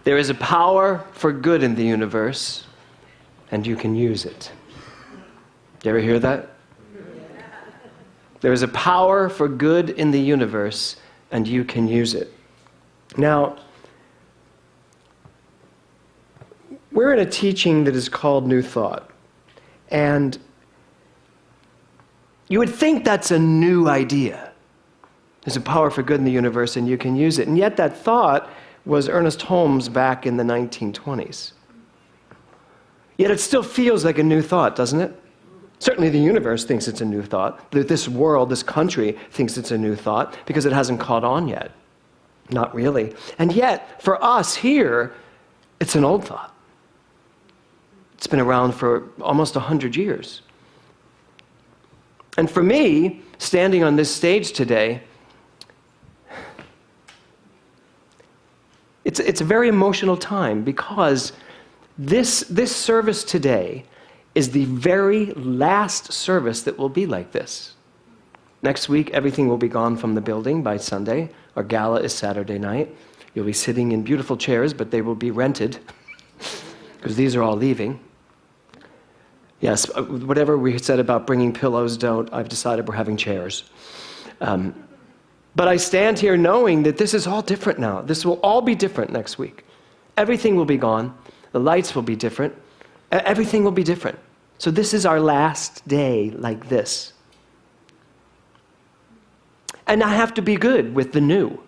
There is a power for good in the universe, and you can use it. Did you ever hear that? There is a power for good in the universe, and you can use it. Now, we're in a teaching that is called New Thought. And you would think that's a new idea. There's a power for good in the universe, and you can use it. And yet that thought was Ernest Holmes back in the 1920s. Yet it still feels like a new thought, doesn't it? Certainly the universe thinks it's a new thought. This world, this country, thinks it's a new thought because it hasn't caught on yet. Not really. And yet, for us here, it's an old thought. It's been around for almost 100 years. And for me, standing on this stage today, it's a very emotional time because this service today is the very last service that will be like this. Next week, everything will be gone from the building by Sunday. Our gala is Saturday night. You'll be sitting in beautiful chairs, but they will be rented because these are all leaving. Yes, whatever we said about bringing pillows, I've decided we're having chairs. But I stand here knowing that this is all different now. This will all be different next week. Everything will be gone. The lights will be different. Everything will be different. So this is our last day like this. And I have to be good with the new,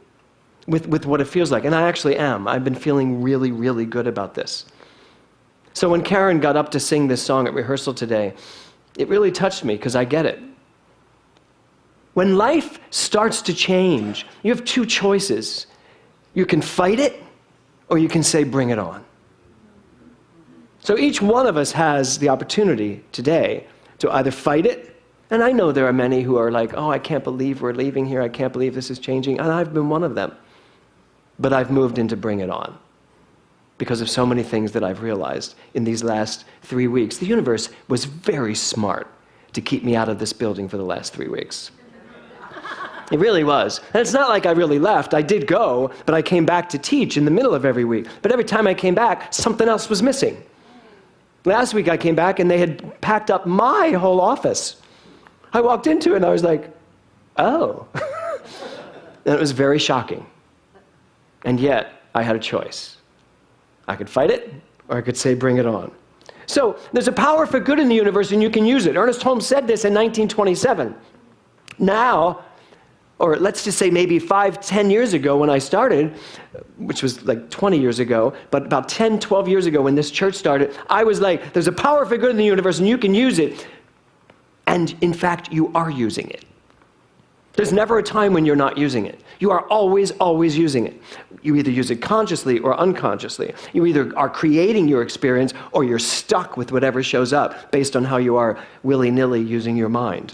with what it feels like. And I actually am. I've been feeling really, really good about this. So when Karen got up to sing this song at rehearsal today, it really touched me because I get it. When life starts to change, you have two choices. You can fight it, or you can say, bring it on. So each one of us has the opportunity today to either fight it, and I know there are many who are like, oh, I can't believe we're leaving here, I can't believe this is changing, and I've been one of them. But I've moved into bring it on because of so many things that I've realized in these last 3 weeks. The universe was very smart to keep me out of this building for the last 3 weeks. It really was. And it's not like I really left. I did go, but I came back to teach in the middle of every week. But every time I came back, something else was missing. Last week I came back and they had packed up my whole office. I walked into it and I was like, oh. And it was very shocking. And yet, I had a choice. I could fight it, or I could say, bring it on. So, there's a power for good in the universe, and you can use it. Ernest Holmes said this in 1927. Now, or let's just say maybe 5-10 years ago when I started, which was like 20 years ago, but about 10, 12 years ago when this church started, I was like, there's a power for good in the universe, and you can use it. And in fact, you are using it. There's never a time when you're not using it. You are always, always using it. You either use it consciously or unconsciously. You either are creating your experience or you're stuck with whatever shows up based on how you are willy-nilly using your mind.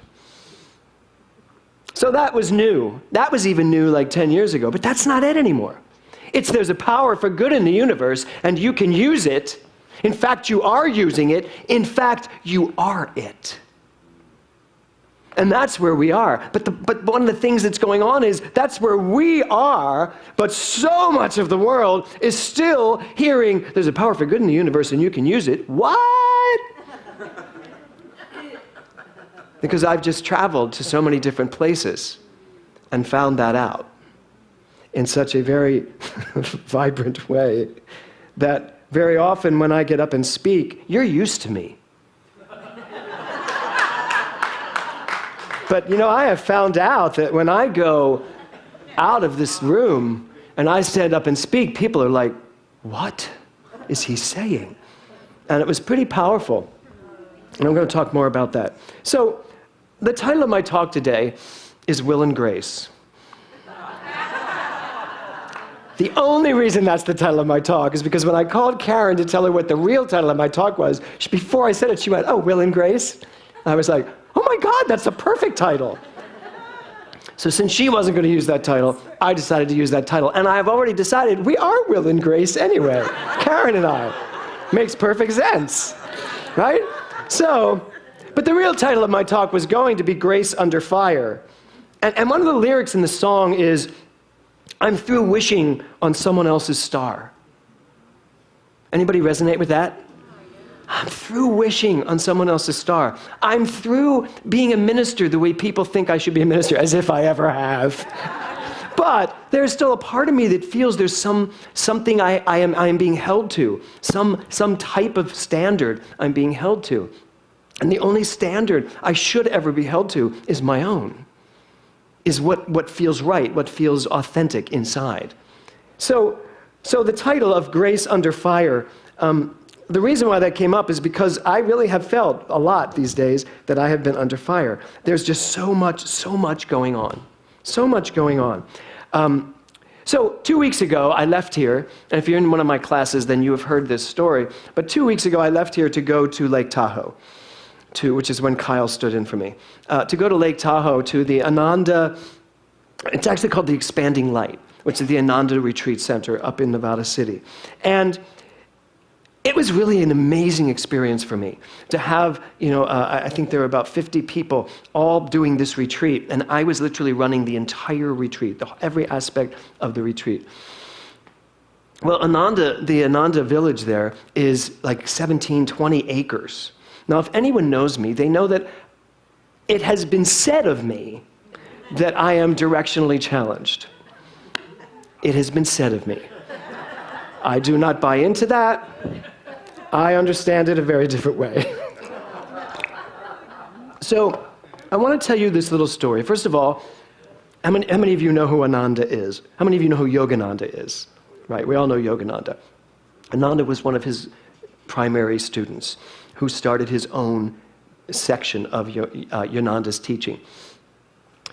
So that was new. That was even new like 10 years ago, but that's not it anymore. There's a power for good in the universe and you can use it. In fact, you are using it. In fact, you are it. And that's where we are. But one of the things that's going on is that's where we are, but so much of the world is still hearing there's a power for good in the universe and you can use it. What? Because I've just traveled to so many different places and found that out in such a very vibrant way that very often when I get up and speak, you're used to me. But, I have found out that when I go out of this room and I stand up and speak, people are like, what is he saying? And it was pretty powerful. And I'm going to talk more about that. So, the title of my talk today is Will and Grace. The only reason that's the title of my talk is because when I called Karen to tell her what the real title of my talk was, before I said it, she went, oh, Will and Grace? I was like, oh my God, that's a perfect title. So since she wasn't going to use that title, I decided to use that title. And I have already decided we are Will and Grace anyway. Karen and I. Makes perfect sense, right? So, but the real title of my talk was going to be Grace Under Fire. And one of the lyrics in the song is, I'm through wishing on someone else's star. Anybody resonate with that? I'm through wishing on someone else's star. I'm through being a minister the way people think I should be a minister, as if I ever have. But there's still a part of me that feels there's something I am being held to, some type of standard I'm being held to. And the only standard I should ever be held to is my own, is what feels right, what feels authentic inside. So the title of Grace Under Fire, the reason why that came up is because I really have felt a lot these days that I have been under fire. There's just so much going on. So much going on. So 2 weeks ago, I left here, and if you're in one of my classes, then you have heard this story. But 2 weeks ago, I left here to go to Lake Tahoe, which is when Kyle stood in for me, to go to Lake Tahoe to the Ananda, it's actually called the Expanding Light, which is the Ananda Retreat Center up in Nevada City. And it was really an amazing experience for me to have, I think there were about 50 people all doing this retreat, and I was literally running the entire retreat, every aspect of the retreat. Well, the Ananda village there is like 17, 20 acres. Now, if anyone knows me, they know that it has been said of me that I am directionally challenged. It has been said of me. I do not buy into that. I understand it a very different way. So I want to tell you this little story. First of all, how many of you know who Ananda is? How many of you know who Yogananda is? Right, we all know Yogananda. Ananda was one of his primary students who started his own section of Yogananda's teaching.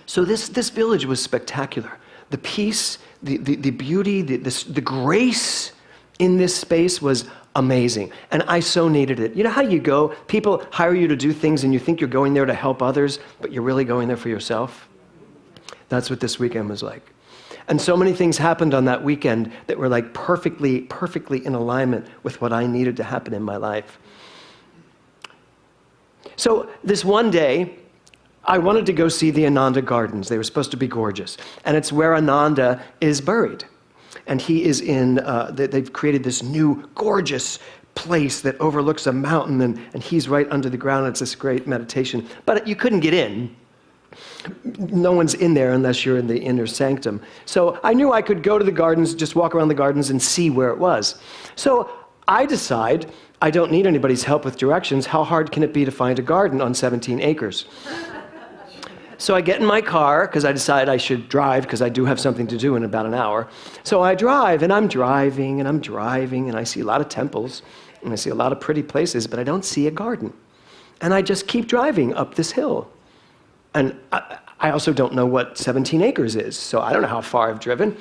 So this village was spectacular. The peace, the beauty, the grace in this space was amazing. And I so needed it. You know how you go, people hire you to do things and you think you're going there to help others, but you're really going there for yourself? That's what this weekend was like. And so many things happened on that weekend that were like perfectly in alignment with what I needed to happen in my life. So this one day, I wanted to go see the Ananda Gardens. They were supposed to be gorgeous. And it's where Ananda is buried. And he is they've created this new gorgeous place that overlooks a mountain, and he's right under the ground. It's this great meditation. But you couldn't get in. No one's in there unless you're in the inner sanctum. So I knew I could go to the gardens, just walk around the gardens and see where it was. So I decide I don't need anybody's help with directions. How hard can it be to find a garden on 17 acres? So I get in my car, because I decide I should drive, because I do have something to do in about an hour. So I drive, and I'm driving, and I see a lot of temples, and I see a lot of pretty places, but I don't see a garden. And I just keep driving up this hill. And I also don't know what 17 acres is, so I don't know how far I've driven.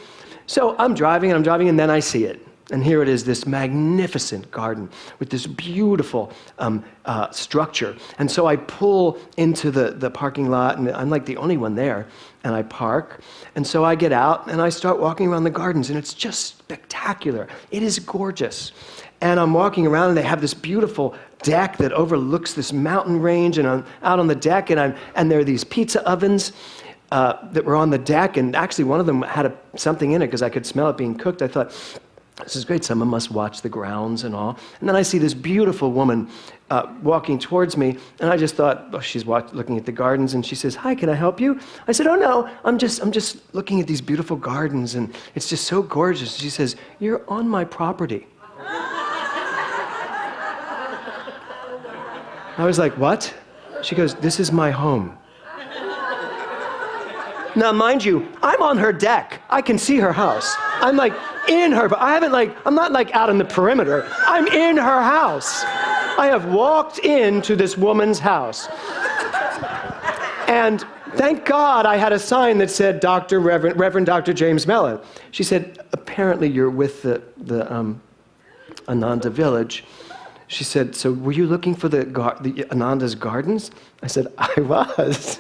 So I'm driving, and then I see it. And here it is, this magnificent garden with this beautiful structure. And so I pull into the parking lot, and I'm like the only one there, and I park. And so I get out, and I start walking around the gardens, and it's just spectacular. It is gorgeous. And I'm walking around, and they have this beautiful deck that overlooks this mountain range, and I'm out on the deck, and there are these pizza ovens that were on the deck, and actually one of them had something in it, because I could smell it being cooked. I thought, this is great, someone must watch the grounds and all. And then I see this beautiful woman walking towards me, and I just thought, oh, she's looking at the gardens, and she says, "Hi, can I help you?" I said, "Oh no, I'm just looking at these beautiful gardens, and it's just so gorgeous." She says, "You're on my property." I was like, "What?" She goes, "This is my home." Now, mind you, I'm on her deck. I can see her house. I'm like in her, but I'm not like out in the perimeter. I'm in her house. I have walked into this woman's house. And thank God I had a sign that said Reverend Dr. James Mellon. She said, "Apparently you're with the Ananda village." She said, "So were you looking for the Ananda's gardens?" I said, "I was."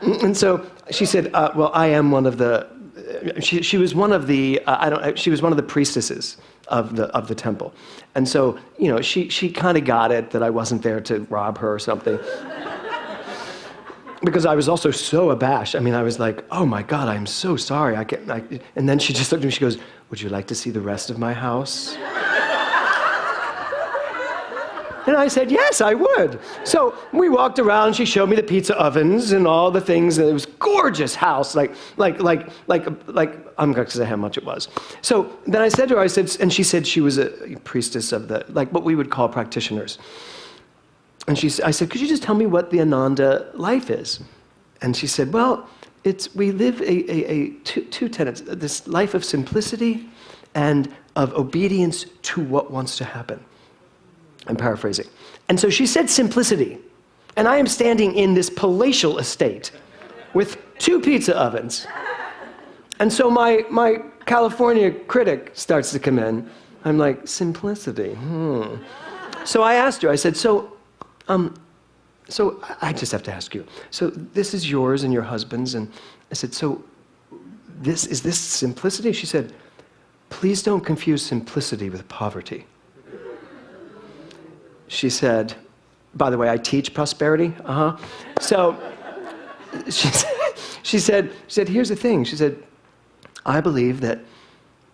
And so she said, "Well, I am one of the." She was one of the. She was one of the priestesses of the temple, and so she kind of got it that I wasn't there to rob her or something. Because I was also so abashed. I mean, I was like, "Oh my God, I'm so sorry." And then she just looked at me. She goes, "Would you like to see the rest of my house?" And I said, yes, I would. So we walked around, she showed me the pizza ovens and all the things, and it was a gorgeous house, like, I'm going to say how much it was. So then I said to her, and she said she was a priestess of what we would call practitioners. And I said, could you just tell me what the Ananda life is? And she said, well, we live two tenets, this life of simplicity and of obedience to what wants to happen. I'm paraphrasing. And so she said simplicity. And I am standing in this palatial estate with 2 pizza ovens. And so my California critic starts to come in. I'm like, simplicity, So I asked her, I said, so I just have to ask you. So this is yours and your husband's. And I said, so is this simplicity? She said, please don't confuse simplicity with poverty. She said, by the way, I teach prosperity. So she said, here's the thing. She said, I believe that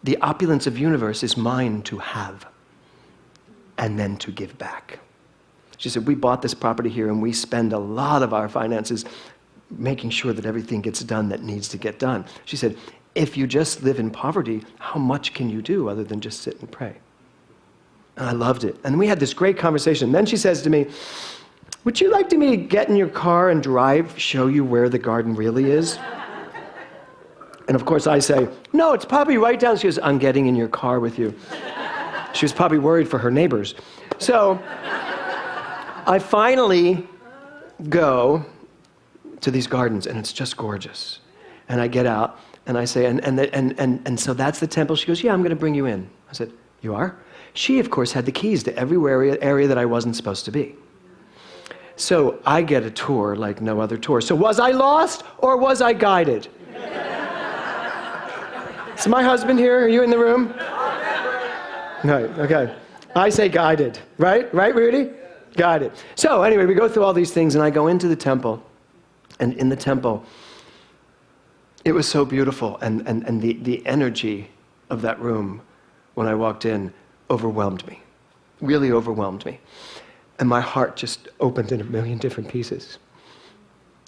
the opulence of universe is mine to have and then to give back. She said, we bought this property here and we spend a lot of our finances making sure that everything gets done that needs to get done. She said, if you just live in poverty, how much can you do other than just sit and pray? And I loved it. And we had this great conversation. Then she says to me, would you like me to get in your car and drive, show you where the garden really is? And of course I say, no, it's probably right down. She goes, I'm getting in your car with you. She was probably worried for her neighbors. So I finally go to these gardens, and it's just gorgeous. And I get out, and I say, and so that's the temple? She goes, yeah, I'm going to bring you in. I said, you are? She, of course, had the keys to every area that I wasn't supposed to be. So I get a tour like no other tour. So was I lost or was I guided? Is my husband here? Are you in the room? Right, okay. I say guided, right? Right, Rudy? Guided. So anyway, we go through all these things, and I go into the temple. And in the temple, it was so beautiful. And the energy of that room when I walked in overwhelmed me, really overwhelmed me. And my heart just opened in a million different pieces.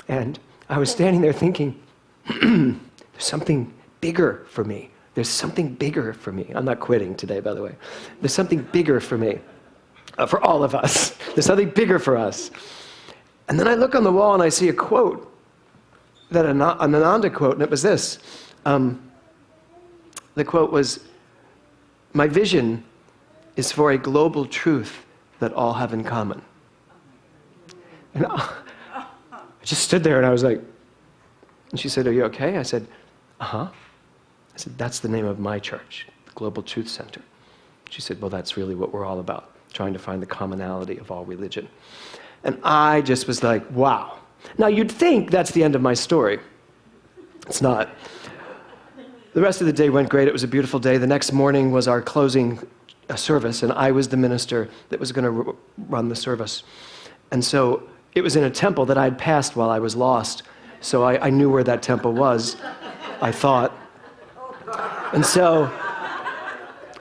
And I was standing there thinking, there's something bigger for me. There's something bigger for me. I'm not quitting today, by the way. There's something bigger for me, for all of us. There's something bigger for us. And then I look on the wall and I see a quote, an Ananda quote, and it was this. The quote was, my vision is for a global truth that all have in common. And I just stood there and I was like, and she said, are you okay? I said, uh-huh. I said, that's the name of my church, the Global Truth Center. She said, well, that's really what we're all about, trying to find the commonality of all religion. And I just was like, wow. Now, you'd think that's the end of my story. It's not. The rest of the day went great. It was a beautiful day. The next morning was our closing service, and I was the minister that was going to run the service. And so it was in a temple that I'd passed while I was lost. So I knew where that temple was, I thought. And so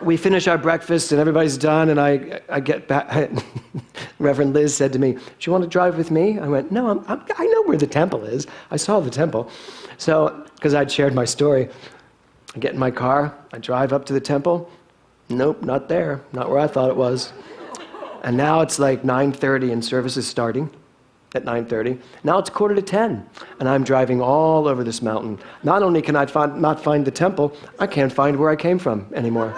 we finish our breakfast, and everybody's done, and I get back. Reverend Liz said to me, do you want to drive with me? I went, no, I know where the temple is. I saw the temple. So, because I'd shared my story, I get in my car, I drive up to the temple. Nope, not there, not where I thought it was. And now it's like 9:30 and service is starting at 9:30. Now it's 9:45, and I'm driving all over this mountain. Not only can I not find the temple, I can't find where I came from anymore.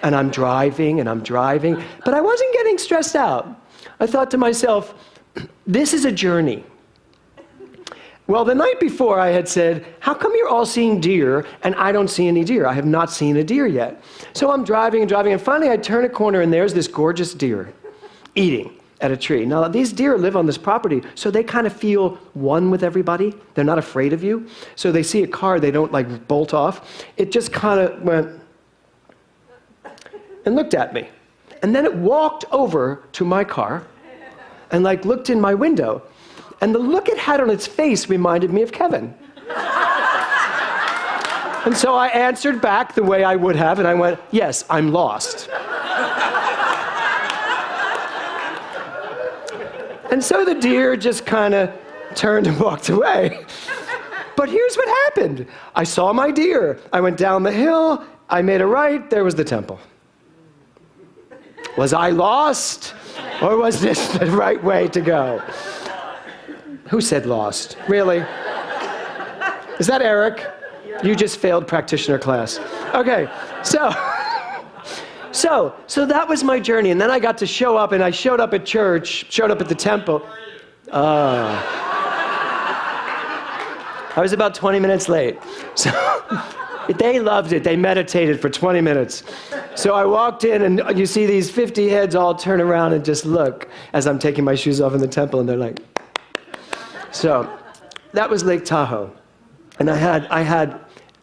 And I'm driving, but I wasn't getting stressed out. I thought to myself, this is a journey. Well, the night before I had said, how come you're all seeing deer and I don't see any deer? I have not seen a deer yet. So I'm driving, and finally I turn a corner and there's this gorgeous deer eating at a tree. Now, these deer live on this property, so they kind of feel one with everybody. They're not afraid of you. So they see a car, they don't like bolt off. It just kind of went and looked at me. And then it walked over to my car and like looked in my window. And the look it had on its face reminded me of Kevin. And so I answered back the way I would have, and I went, yes, I'm lost. And so the deer just kind of turned and walked away. But here's what happened. I saw my deer. I went down the hill. I made a right. There was the temple. Was I lost? Or was this the right way to go? Who said lost? Really? Is that Eric? You just failed practitioner class. Okay, so that was my journey. And then I got to show up, and I showed up at church, showed up at the temple. I was about 20 minutes late. So they loved it. They meditated for 20 minutes. So I walked in, and you see these 50 heads all turn around and just look as I'm taking my shoes off in the temple, and they're like. So that was Lake Tahoe. And I had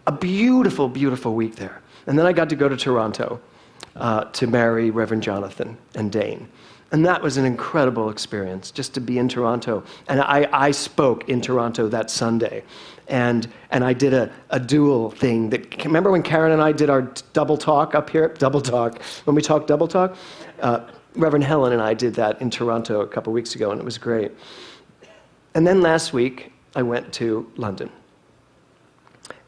a beautiful, beautiful week there. And then I got to go to Toronto to marry Reverend Jonathan and Dane. And that was an incredible experience, just to be in Toronto. And I spoke in Toronto that Sunday. And I did a dual thing. Remember when Karen and I did our double talk up here? Double talk. When we talked double talk? Reverend Helen and I did that in Toronto a couple weeks ago, and it was great. And then last week, I went to London.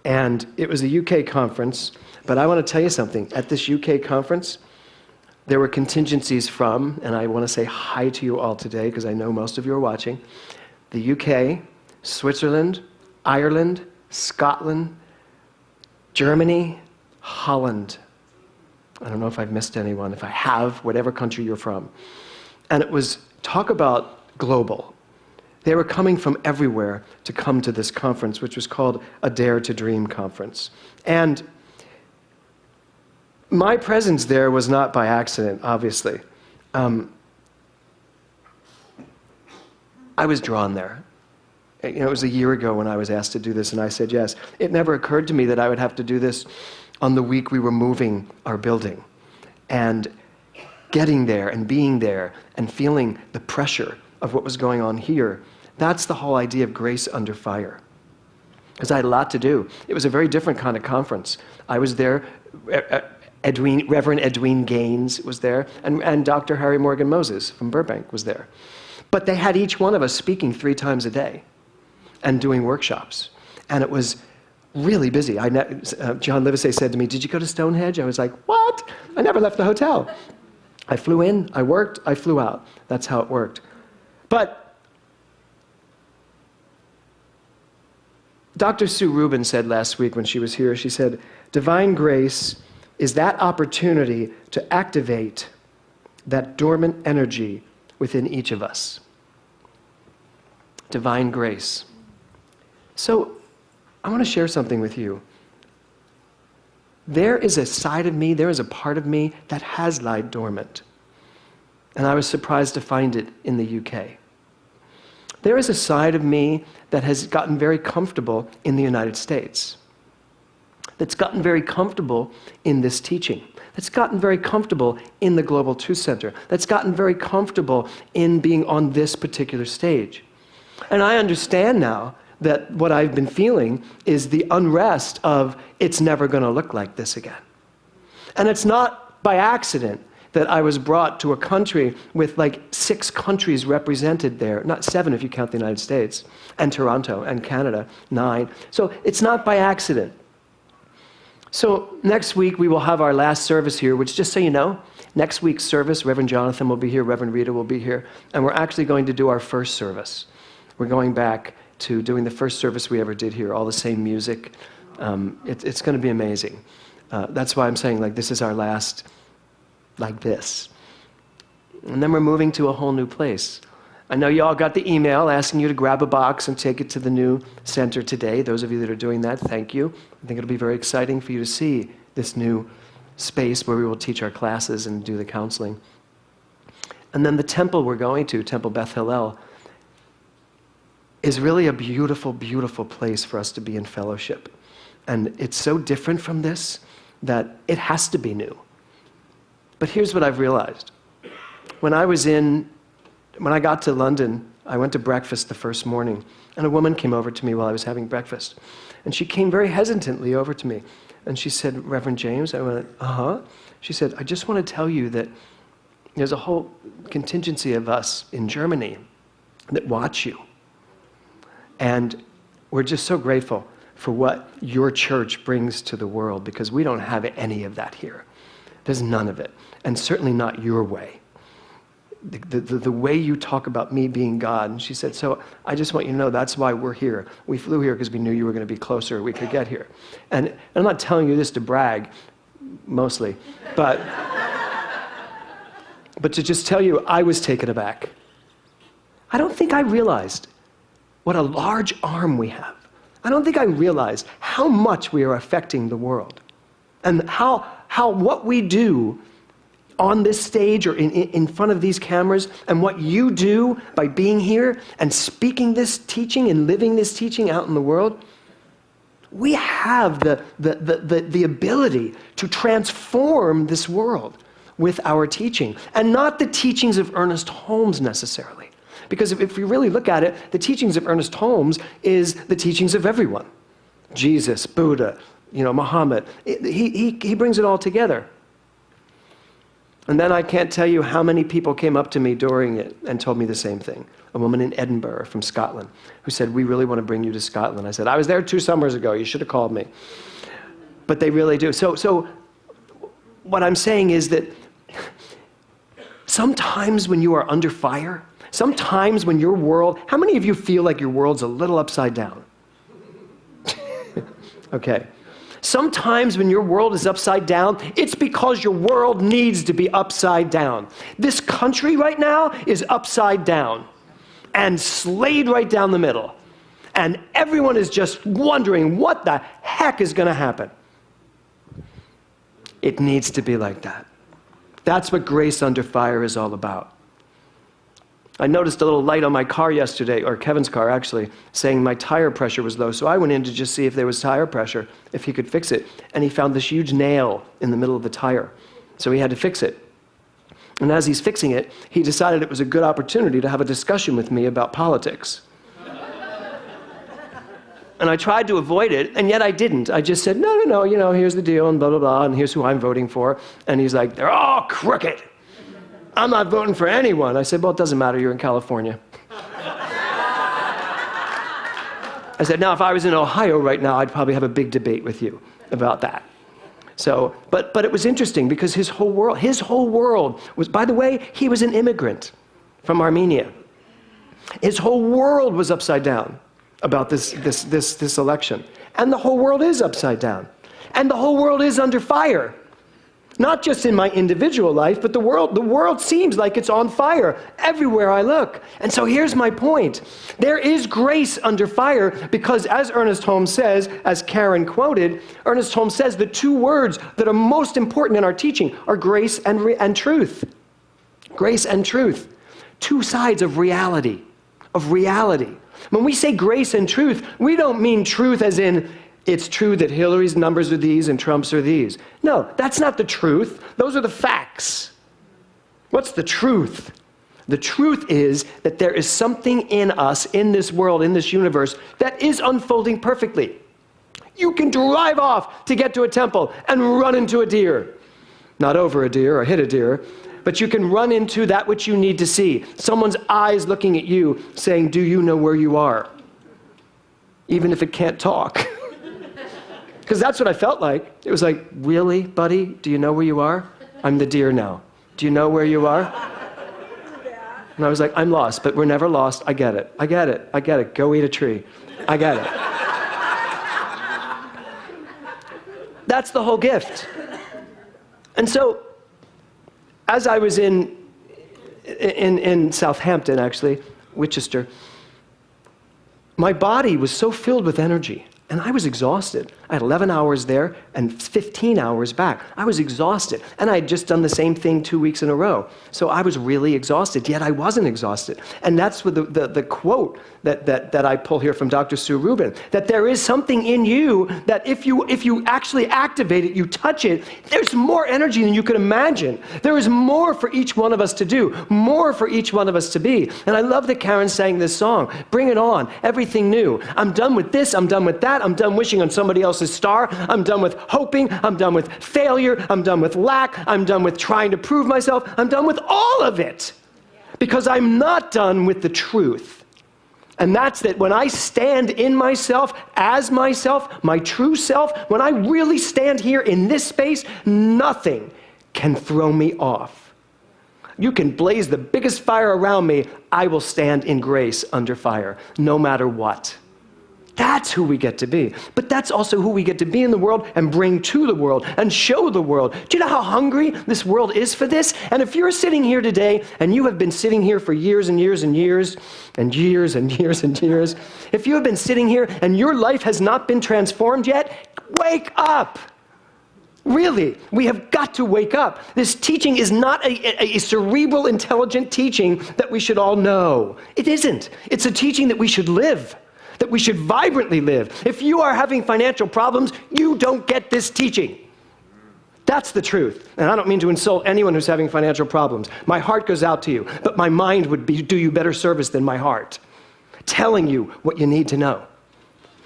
And it was a UK conference. But I want to tell you something. At this UK conference, there were contingencies from, and I want to say hi to you all today because I know most of you are watching, the UK, Switzerland, Ireland, Scotland, Germany, Holland. I don't know if I've missed anyone. If I have, whatever country you're from. And it was, talk about global. They were coming from everywhere to come to this conference, which was called a Dare to Dream conference. And my presence there was not by accident, obviously. I was drawn there. It was a year ago when I was asked to do this, and I said yes. It never occurred to me that I would have to do this on the week we were moving our building. And getting there and being there and feeling the pressure of what was going on here, that's the whole idea of grace under fire. Because I had a lot to do. It was a very different kind of conference. I was there. Reverend Edwin Gaines was there, and Dr. Harry Morgan Moses from Burbank was there. But they had each one of us speaking 3 times a day and doing workshops. And it was really busy. John Livesey said to me, "Did you go to Stonehenge?" I was like, "What? I never left the hotel." I flew in, I worked, I flew out. That's how it worked. But Dr. Sue Rubin said last week when she was here, she said, divine grace is that opportunity to activate that dormant energy within each of us. Divine grace. So I want to share something with you. There is a side of me, there is a part of me that has lied dormant. And I was surprised to find it in the UK. There is a side of me that has gotten very comfortable in the United States. That's gotten very comfortable in this teaching. That's gotten very comfortable in the Global Truth Center. That's gotten very comfortable in being on this particular stage. And I understand now that what I've been feeling is the unrest of it's never going to look like this again. And it's not by accident that I was brought to a country with like 6 countries represented there, not 7 if you count the United States, and Toronto, and Canada, 9. So it's not by accident. So next week we will have our last service here, which, just so you know, next week's service, Reverend Jonathan will be here, Reverend Rita will be here, and we're actually going to do our first service. We're going back to doing the first service we ever did here, all the same music. It's going to be amazing. That's why I'm saying, like, this is our last, like this. And then we're moving to a whole new place. I know you all got the email asking you to grab a box and take it to the new center today. Those of you that are doing that, thank you. I think it'll be very exciting for you to see this new space where we will teach our classes and do the counseling. And then the temple we're going to, Temple Beth Hillel, is really a beautiful, beautiful place for us to be in fellowship. And it's so different from this that it has to be new. But here's what I've realized. When I got to London, I went to breakfast the first morning, and a woman came over to me while I was having breakfast. And she came very hesitantly over to me, and she said, "Reverend James?" I went, "Uh-huh." She said, "I just want to tell you that there's a whole contingency of us in Germany that watch you. And we're just so grateful for what your church brings to the world, because we don't have any of that here. There's none of it, and certainly not your way. The way you talk about me being God. And she said, so I just want you to know that's why we're here. We flew here because we knew you were going to be closer, we could get here. And I'm not telling you this to brag, mostly, but to just tell you I was taken aback. I don't think I realized what a large arm we have. I don't think I realized how much we are affecting the world, and how what we do on this stage or in front of these cameras, and what you do by being here and speaking this teaching and living this teaching out in the world. We have the ability to transform this world with our teaching, and not the teachings of Ernest Holmes necessarily. Because if you really look at it, the teachings of Ernest Holmes is the teachings of everyone. Jesus, Buddha, Muhammad. He brings it all together. And then I can't tell you how many people came up to me during it and told me the same thing. A woman in Edinburgh from Scotland who said, we really want to bring you to Scotland. I said, I was there 2 summers ago. You should have called me. But they really do. So what I'm saying is that sometimes when you are under fire, sometimes when your world, how many of you feel like your world's a little upside down? Okay. Sometimes when your world is upside down, it's because your world needs to be upside down. This country right now is upside down and slayed right down the middle. And everyone is just wondering what the heck is going to happen. It needs to be like that. That's what Grace Under Fire is all about. I noticed a little light on my car yesterday, or Kevin's car actually, saying my tire pressure was low. So I went in to just see if there was tire pressure, if he could fix it. And he found this huge nail in the middle of the tire. So he had to fix it. And as he's fixing it, he decided it was a good opportunity to have a discussion with me about politics. And I tried to avoid it, and yet I didn't. I just said, no, here's the deal, and blah, blah, blah, and here's who I'm voting for. And he's like, they're all crooked. I'm not voting for anyone. I said, well, it doesn't matter, you're in California. I said, now if I was in Ohio right now, I'd probably have a big debate with you about that. So, but it was interesting because his whole world was, by the way, he was an immigrant from Armenia. His whole world was upside down about this election. And the whole world is upside down. And the whole world is under fire. Not just in my individual life, but the world seems like it's on fire everywhere I look. And so here's my point. There is grace under fire because, as Ernest Holmes says, as Karen quoted, Ernest Holmes says the 2 words that are most important in our teaching are grace and truth. Grace and truth. 2 sides of reality. When we say grace and truth, we don't mean truth as in it's true that Hillary's numbers are these and Trump's are these. No, that's not the truth. Those are the facts. What's the truth? The truth is that there is something in us, in this world, in this universe, that is unfolding perfectly. You can drive off to get to a temple and run into a deer. Not over a deer or hit a deer, but you can run into that which you need to see. Someone's eyes looking at you saying, do you know where you are? Even if it can't talk. Because that's what I felt like. It was like, really, buddy? Do you know where you are? I'm the deer now. Do you know where you are? And I was like, I'm lost, but we're never lost. I get it. Go eat a tree. I get it. That's the whole gift. And so, as I was in Southampton, actually, Winchester, my body was so filled with energy. And I was exhausted. I had 11 hours there and 15 hours back. I was exhausted. And I had just done the same thing 2 weeks in a row. So I was really exhausted, yet I wasn't exhausted. And that's what the quote that I pull here from Dr. Sue Rubin, that there is something in you that if you actually activate it, you touch it, there's more energy than you could imagine. There is more for each one of us to do, more for each one of us to be. And I love that Karen sang this song, Bring It On, Everything New. I'm done with this, I'm done with that, I'm done wishing on somebody else's star, I'm done with hoping, I'm done with failure, I'm done with lack, I'm done with trying to prove myself, I'm done with all of it. because I'm not done with the truth. And that's that when I stand in myself, as myself, my true self, when I really stand here in this space, nothing can throw me off. You can blaze the biggest fire around me, I will stand in grace under fire, no matter what. That's who we get to be. But that's also who we get to be in the world and bring to the world and show the world. Do you know how hungry this world is for this? And if you're sitting here today and you have been sitting here for years and years and years and years and years and years, if you have been sitting here and your life has not been transformed yet, wake up. Really, we have got to wake up. This teaching is not a cerebral, intelligent teaching that we should all know. It isn't. It's a teaching that we should live, that we should vibrantly live. If you are having financial problems, you don't get this teaching. That's the truth. And I don't mean to insult anyone who's having financial problems. My heart goes out to you, but my mind would do you better service than my heart, telling you what you need to know.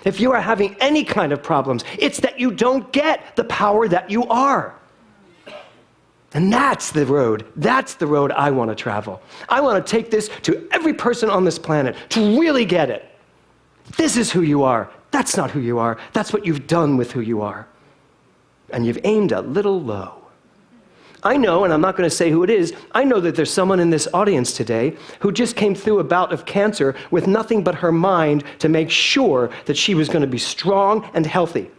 If you are having any kind of problems, it's that you don't get the power that you are. And that's the road. That's the road I want to travel. I want to take this to every person on this planet to really get it. This is who you are. That's not who you are. That's what you've done with who you are. And you've aimed a little low. I know, and I'm not going to say who it is, I know that there's someone in this audience today who just came through a bout of cancer with nothing but her mind to make sure that she was going to be strong and healthy.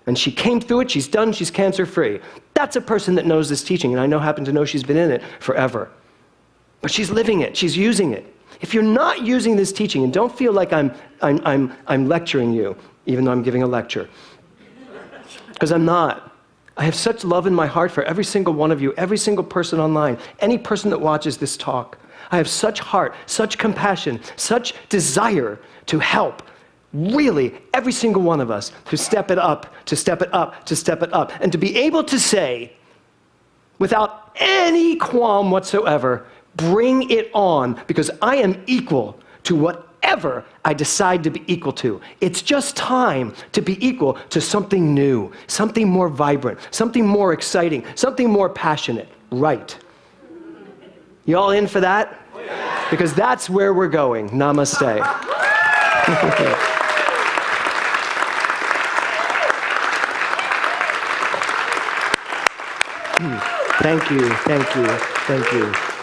And she came through it, she's done, she's cancer-free. That's a person that knows this teaching, and I happen to know she's been in it forever. But she's living it, she's using it. If you're not using this teaching, and don't feel like I'm lecturing you, even though I'm giving a lecture, because I'm not. I have such love in my heart for every single one of you, every single person online, any person that watches this talk. I have such heart, such compassion, such desire to help, really, every single one of us to step it up, to step it up, to step it up, and to be able to say, without any qualm whatsoever, bring it on, because I am equal to whatever I decide to be equal to. It's just time to be equal to something new, something more vibrant, something more exciting, something more passionate. Right. You all in for that? Because that's where we're going. Namaste. Thank you, thank you, thank you.